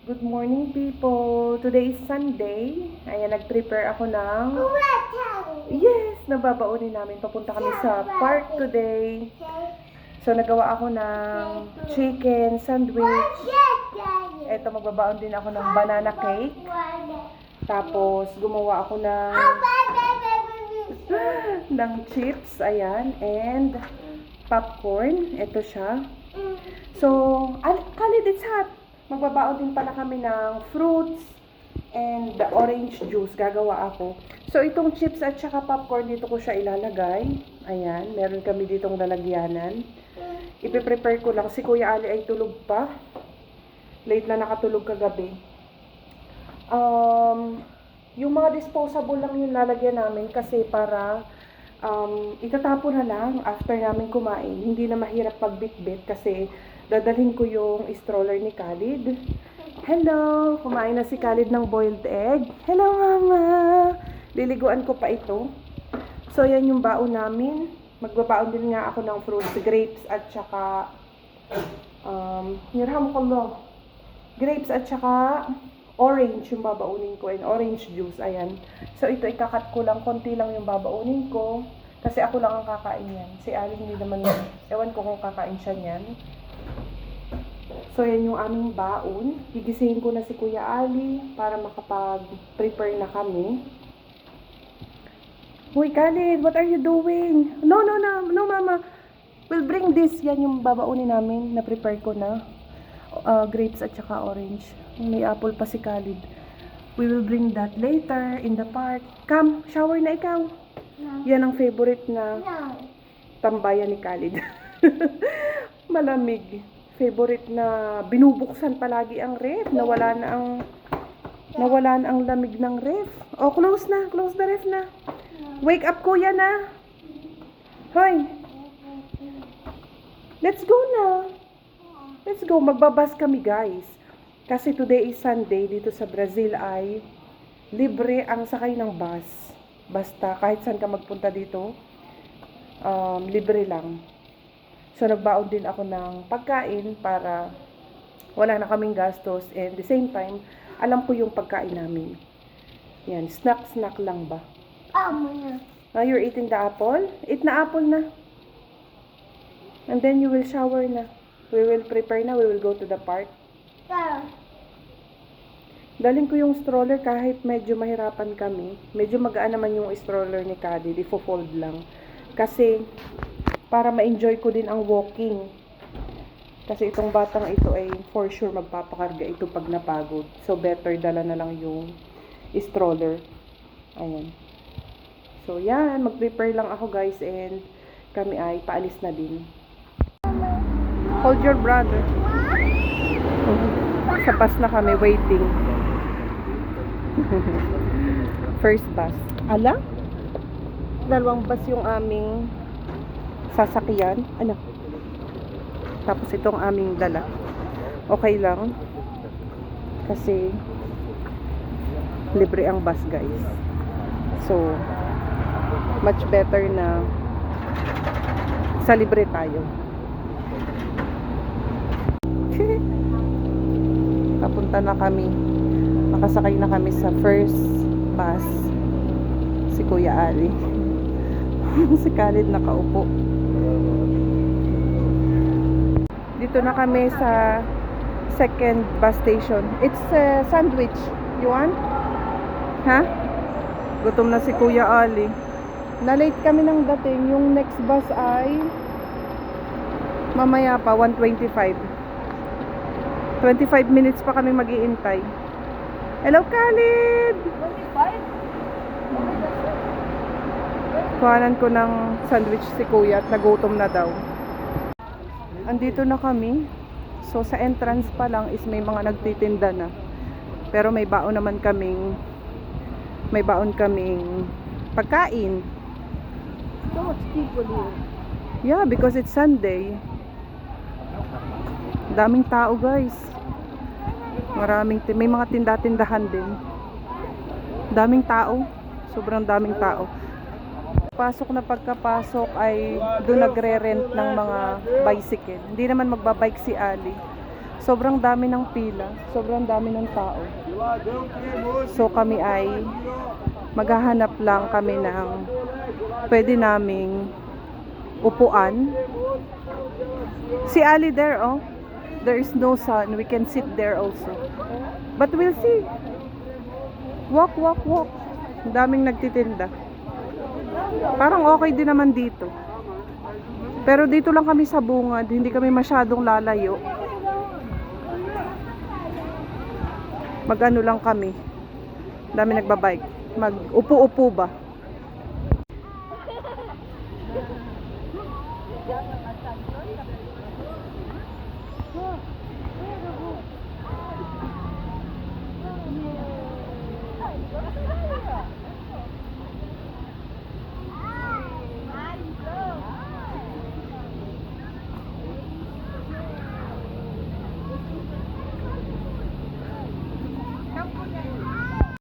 Good morning, people. Today is Sunday. Ayan, nag-prepare ako ng... Yes! Nababaunin namin. Papunta kami sa park today. So, nagawa ako ng chicken sandwich. Eto, magbabaon din ako ng banana cake. Tapos, gumawa ako ng chips. Ayan. And popcorn. Ito siya. So, Khalid, it's hot. Magbabaon din pala kami ng fruits and the orange juice. Gagawa ako. So, itong chips at saka popcorn, dito ko siya ilalagay. Ayan, meron kami ditong lalagyanan. Ipiprepare ko lang. Si Kuya Ali ay tulog pa. Late na nakatulog kagabi. Yung mga disposable lang yung lalagyan namin kasi para itatapon na lang after namin kumain. Hindi na mahirap pagbitbit kasi dadalhin ko yung stroller ni Khalid. Hello! Kumain na si Khalid ng boiled egg. Hello, Mama! Liliguan ko pa ito. So, yan yung baon namin. Magbabaon din nga ako ng fruits, grapes at saka grapes at saka orange yung babaunin ko and orange juice. Ayan. So, ito ikakat ko lang. Konti lang yung babaunin ko. Kasi ako lang ang kakain yan. Si Ali hindi naman, ewan ko kung kakain siya niyan. So, yan yung aming baon. Gigisingin ko na si Kuya Ali para makapag-prepare na kami. Uy, Khalid, what are you doing? No, Mama. We'll bring this. Yan yung babaunin namin. Na-prepare ko na. Grapes at saka orange. May apple pa si Khalid. We will bring that later in the park. Come, shower na ikaw. No. Yan ang favorite na tambayan ni Khalid. Malamig. Favorite na binubuksan palagi ang ref. Nawala na ang lamig ng ref. Oh, close na. Close the ref na. Wake up, kuya na. Hoy. Let's go na. Let's go. Magbabas kami, guys. Kasi today is Sunday. Dito sa Brazil ay libre ang sakay ng bus. Basta kahit saan ka magpunta dito, libre lang. So, nagbaon din ako ng pagkain para wala na kaming gastos. And the same time, alam ko yung pagkain namin. Yan, snack lang ba? You're eating the apple? Eat na apple na. And then you will shower na. We will prepare na. We will go to the park. Dalhin ko yung stroller kahit medyo mahirapan kami. Medyo magaan naman yung stroller ni Kadi. Ifo-fold lang. Kasi para ma-enjoy ko din ang walking. Kasi itong batang ito ay for sure magpapakarga ito pag napagod. So, better dala na lang yung stroller. Ayan. So, yan. Mag-prepare lang ako, guys. And kami ay paalis na din. Hold your brother. Sa bus na kami waiting. First bus. Ala? Dalawang bus yung aming sasakyan. Ano? Tapos itong aming dala. Okay lang. Kasi libre ang bus, guys. So, much better na sa libre tayo. Papunta na kami. Nakasakay na kami sa first bus. Si Kuya Ali. Si Khalid nakaupo. Dito na kami sa second bus station. It's a sandwich. You want? Ha? Gutom na si Kuya Ali. Na-late kami ng dating. Yung next bus ay mamaya pa, 1:25. 25 minutes pa kami mag-iintay. Hello, Khalid! 25? Kuhanan ko ng sandwich si Kuya at nagutom na daw. Andito na kami. So, sa entrance pa lang is may mga nagtitinda na. Pero may baon kaming pagkain. So much people here. Yeah, because it's Sunday. Daming tao, guys. May mga tinda-tindahan din. Daming tao. Sobrang daming tao. Pasok na pagkapasok ay doon nagre-rent ng mga bicycle. Hindi naman magbabike si Ali. Sobrang dami ng pila, sobrang dami ng tao. So kami ay maghahanap lang kami ng pwede naming upuan. Si Ali there, oh. There is no sun. We can sit there also. But we'll see. Walk, walk, walk. Ang daming nagtitinda. Parang okay din naman dito. Pero dito lang kami sa bungad. Hindi kami masyadong lalayo. Mag-ano lang kami. Dami nagbabike. Mag-upo-upo ba?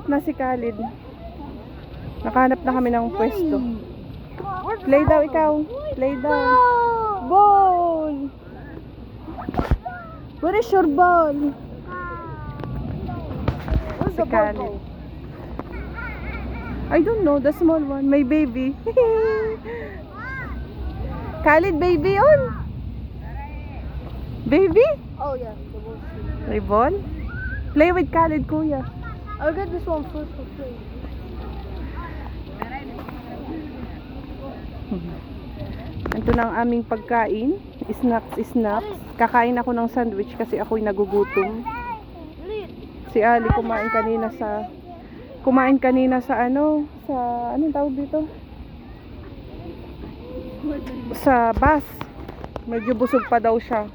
Na si Khalid. Nakahanap na kami ng pwesto. Play daw ikaw. Play daw. Ball! Where is your ball? Where's Si the ball? Khalid. I don't know. The small one. My baby. Khalid, baby on. Baby? Oh yeah, the ball. May ball? Play with Khalid, kuya. I'll get this one first for free. Ito na ang aming pagkain. Snacks. Kakain ako ng sandwich kasi ako'y nagugutom. Si Ali kumain kanina sa anong tawag dito? Sa bus. Medyo busog pa daw siya.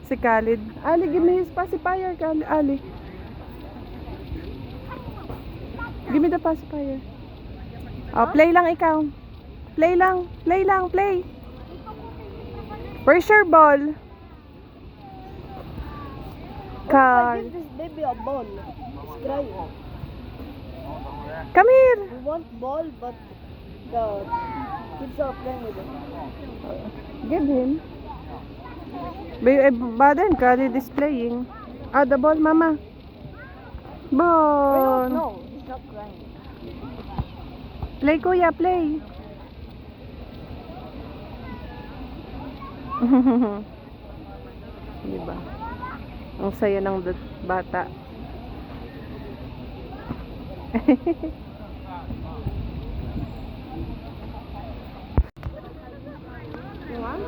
Si Khalid. Ali, give me his pacifier, Ali. Give me the pacifier. Oh, play lang ikaw. Play. Where's your ball? I Carl. give this baby a ball. It's crying. Come here. We want ball, but the kids are playing with it. Give him. But then Khalid is playing. The ball, mama. I Ball. don't know. He's not crying. Play, kuya, play. Diba? Ang saya ng bata. You want?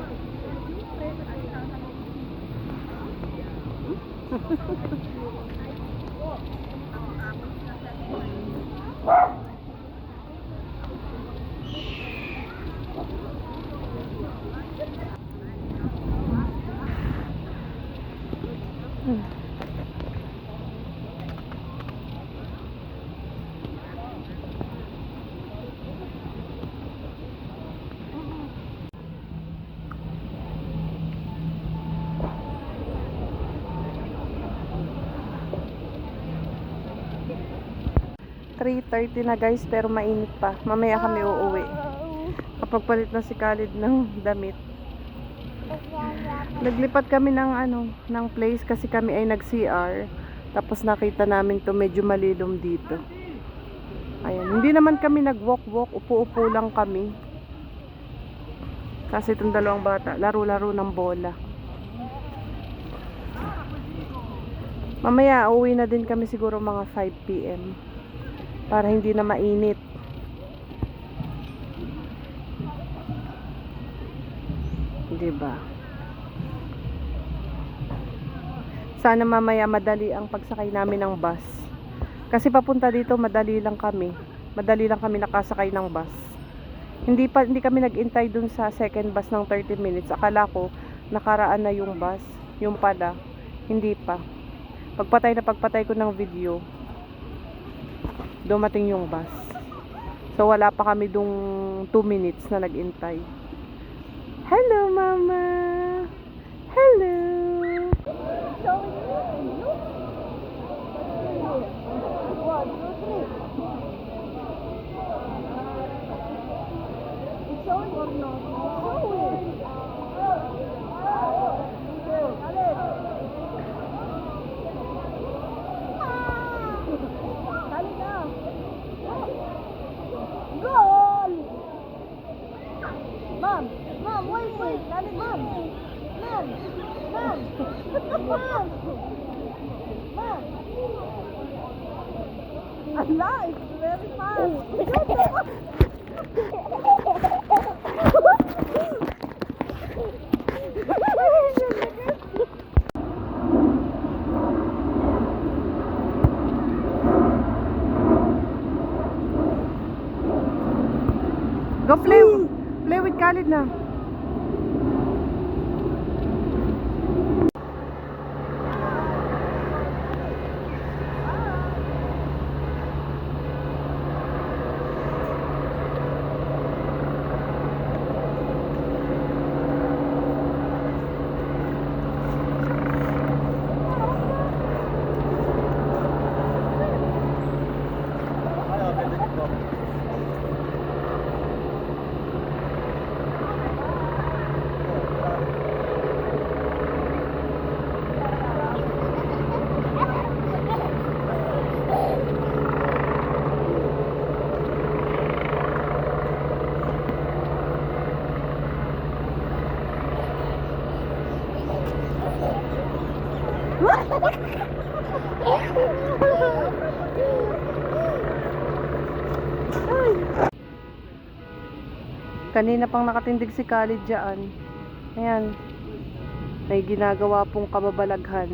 .30 na guys, pero mainit pa. Mamaya kami uuwi. Kapag palit na si Khalid ng damit. Naglipat kami ng place kasi kami ay nag-CR. Tapos nakita namin to medyo malilom dito. Ayan, hindi naman kami nag-walk-walk, upo-upo lang kami. Kasi itong dalawang bata, laro-laro ng bola. Mamaya uuwi na din kami siguro mga 5 PM. Para hindi na mainit. Diba? Sana mamaya madali ang pagsakay namin ng bus. Kasi papunta dito madali lang kami. Madali lang kami nakasakay ng bus. Hindi kami nag-intay dun sa second bus ng 30 minutes. Akala ko nakaraan na yung bus. Yung pala, hindi pa. Pagpatay ko ng video, dumating yung bus. So wala pa kami dung 2 minutes na nag-intay. Hello, mama. Hello. Ala, it's very fast. Go play. Play with Khalid na. Kanina pang nakatindig si Khalid dyan. Ayan. May ginagawa pong kababalaghan.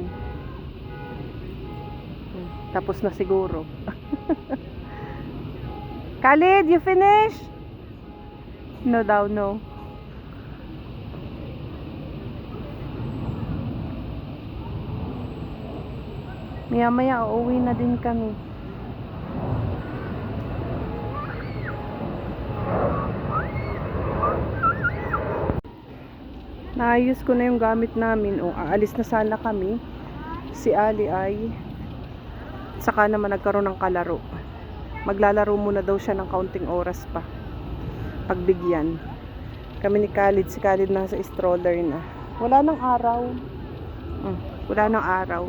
Tapos na siguro. Khalid, you finish? No daw, no. Maya-maya, uuwi na din kami. Naayos ko na yung gamit namin. O, aalis na sana kami. Si Ali ay saka naman nagkaroon ng kalaro. Maglalaro muna daw siya ng kaunting oras pa. Pagbigyan. Kami ni Khalid. Si Khalid nasa stroller na. Wala nang araw. Wala nang araw.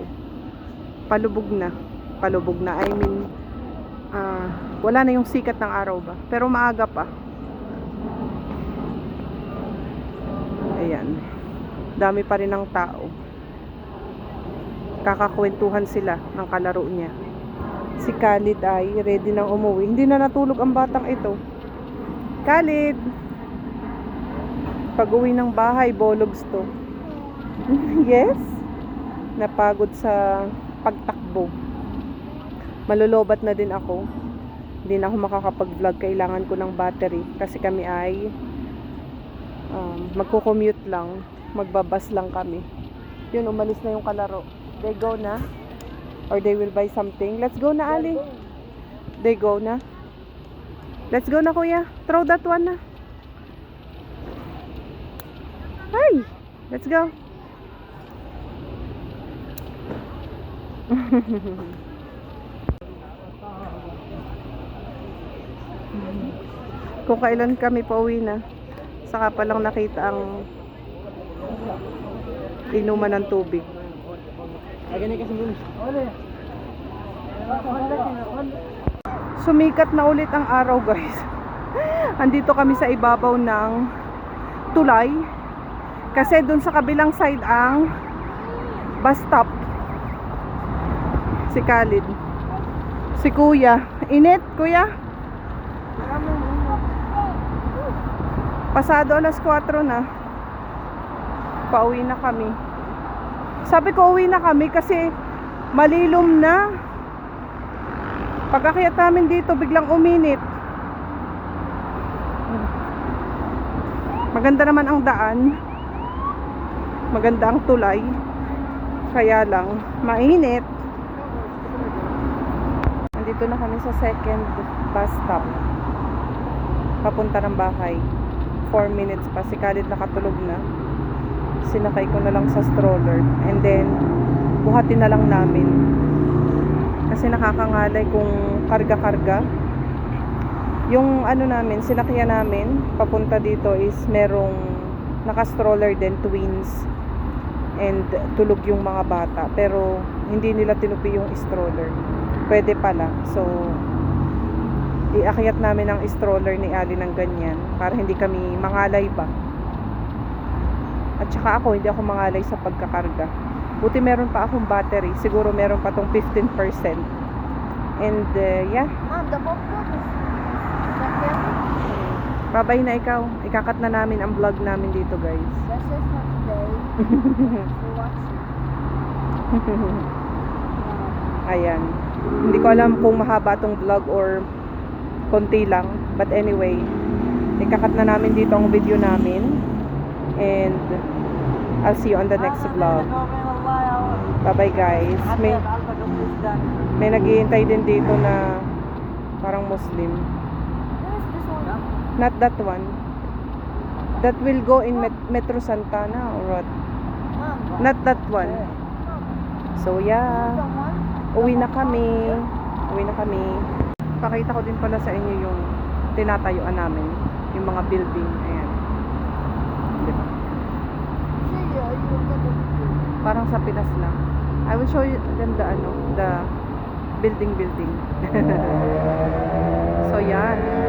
Palubog na. Palubog na. I mean, wala na yung sikat ng araw ba. Pero maaga pa. Ayan. Dami pa rin ng tao. Kakakwentuhan sila ng kalaro niya. Si Khalid ay ready nang umuwi. Hindi na natulog ang batang ito. Khalid! Pag-uwi ng bahay, bologs to. Yes? Napagod sa pagtakbo. Malulobat na din ako. Hindi na ako makakapag-vlog. Kailangan ko ng battery. Kasi kami ay magko-commute lang, magbabas lang kami. Yun, umalis na yung kalaro. They go na? Or they will buy something? Let's go na, Ali. They go na? Let's go na, kuya. Throw that one na. Hi! Let's go. Kung kailan kami pauwi na, saka pa lang nakita ang inuman ng tubig. Sumikat na ulit ang araw, guys. Andito kami sa ibabaw ng tulay. Kasi dun sa kabilang side ang bus stop. Si Khalid. Si kuya. Init, kuya? Pasado alas 4 na. Pauwi na kami. Sabi ko uwi na kami kasi malilom na. Pag-akyat namin dito biglang uminit. Maganda naman ang daan. Maganda ang tulay. Kaya lang mainit. Nandito na kami sa second bus stop. Papunta ng bahay. 4 minutes pa. Si Khalid nakatulog na. Sinakay ko na lang sa stroller. And then, buhatin na lang namin. Kasi nakakangalay kung karga-karga. Yung ano namin, sinakyan namin, papunta dito is merong naka-stroller din, twins. And tulog yung mga bata. Pero, hindi nila tinupi yung stroller. Pwede pala. So, iakyat namin ang stroller ni Ali ng ganyan para hindi kami mangalay ba. At saka ako, hindi ako mangalay sa pagkakarga. Buti meron pa akong battery. Siguro meron pa tong 15%. And yeah, Mom, the popcorn is second. babay na ikaw. Ikakat na namin ang vlog namin dito, guys. That's it for today. Thanks for watching. Ayan. Hindi ko alam kung mahaba tong vlog or konti lang. But anyway, ikakat na namin dito ang video namin. And I'll see you on the next vlog. Bye-bye, guys. May naghihintay din dito na parang Muslim. Where's this one? Not that one. That will go in Metro Santana or what? Mom, Not that one. So yeah, the one? uwi na kami. Uwi na kami. Pakita ko din pala sa inyo yung tinatayuan namin. Yung mga building. Ayan. Diba? See, you look at the Parang sa Pinas lang. I will show you them the building. So yan.